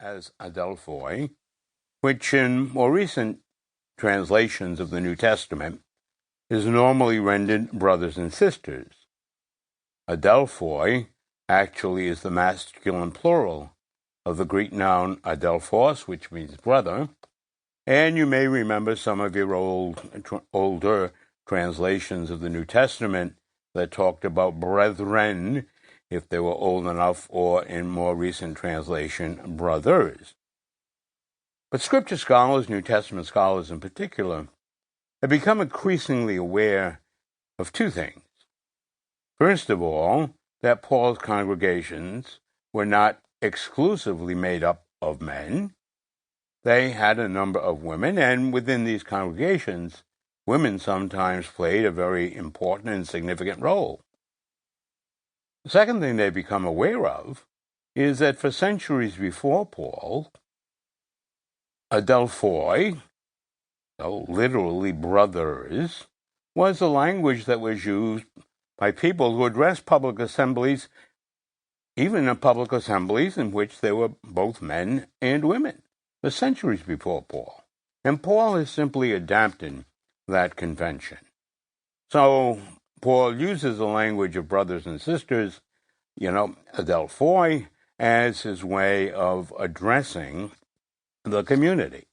as adelphoi, which in more recent translations of the New Testament is normally rendered brothers and sisters. Adelphoi actually is the masculine plural of the Greek noun adelphos, which means brother, and you may remember some of your older translations of the New Testament that talked about brethren, if they were old enough, or in more recent translation, brothers. But Scripture scholars, New Testament scholars in particular, have become increasingly aware of two things. First of all, that Paul's congregations were not exclusively made up of men. They had a number of women, and within these congregations, women sometimes played a very important and significant role. The second thing they become aware of is that for centuries before Paul, adelphoi, so literally brothers, was a language that was used by people who addressed public assemblies, even in public assemblies in which there were both men and women, for centuries before Paul. And Paul has simply adapted that convention. So Paul uses the language of brothers and sisters, adelphoi, as his way of addressing the community.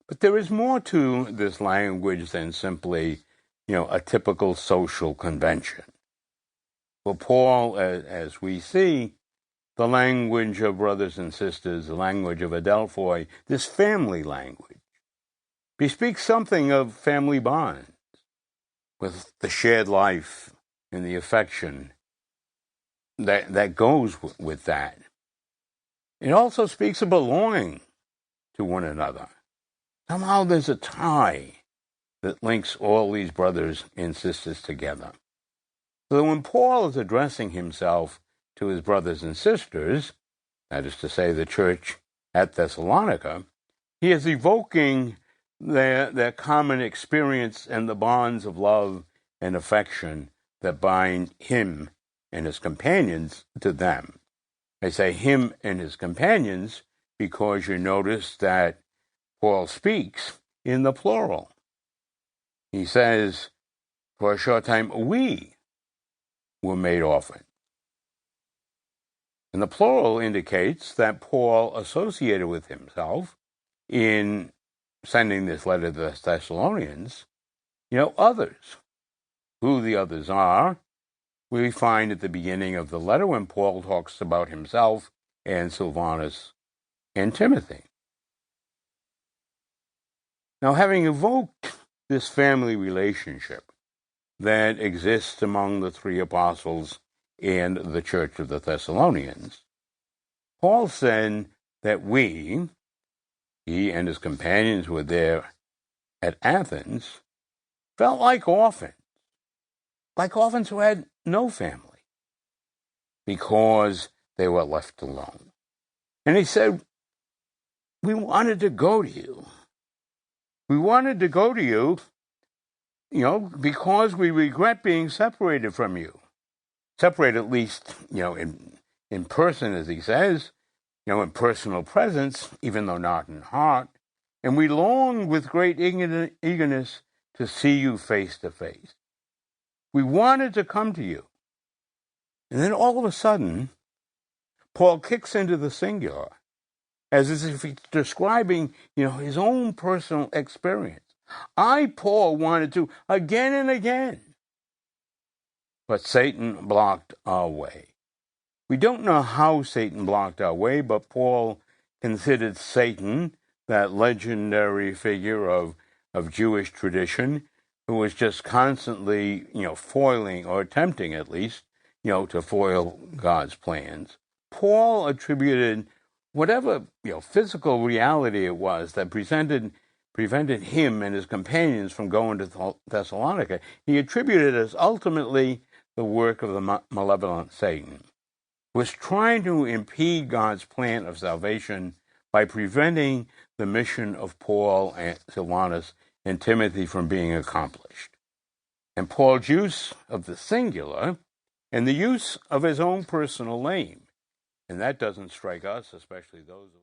But there is more to this language than simply, a typical social convention. For Paul, as we see, the language of brothers and sisters, the language of adelphoi, this family language, bespeaks something of family bonds, with the shared life and the affection that goes with that. It also speaks of belonging to one another. Somehow there's a tie that links all these brothers and sisters together. So when Paul is addressing himself to his brothers and sisters, that is to say the church at Thessalonica, he is evoking their common experience and the bonds of love and affection that bind him and his companions to them. I say him and his companions because you notice that Paul speaks in the plural. He says, for a short time, we were made orphans. And the plural indicates that Paul associated with himself in sending this letter to the Thessalonians, others. Who the others are, we find at the beginning of the letter when Paul talks about himself and Silvanus and Timothy. Now, having evoked this family relationship that exists among the three apostles and the church of the Thessalonians, Paul said that he and his companions who were there at Athens, felt like orphans who had no family, because they were left alone. And he said, we wanted to go to you. We wanted to go to you, because we regret being separated from you. Separated at least, in person, as he says, in personal presence, even though not in heart. And we long with great eagerness to see you face to face. We wanted to come to you. And then all of a sudden, Paul kicks into the singular, as if he's describing, his own personal experience. I, Paul, wanted to again and again. But Satan blocked our way. We don't know how Satan blocked our way, but Paul considered Satan, that legendary figure of Jewish tradition, who was just constantly, foiling, or attempting at least, to foil God's plans. Paul attributed whatever, physical reality it was that prevented him and his companions from going to Thessalonica, he attributed as ultimately the work of the malevolent Satan, was trying to impede God's plan of salvation by preventing the mission of Paul and Silvanus and Timothy from being accomplished. And Paul's use of the singular and the use of his own personal name, and that doesn't strike us, especially those of us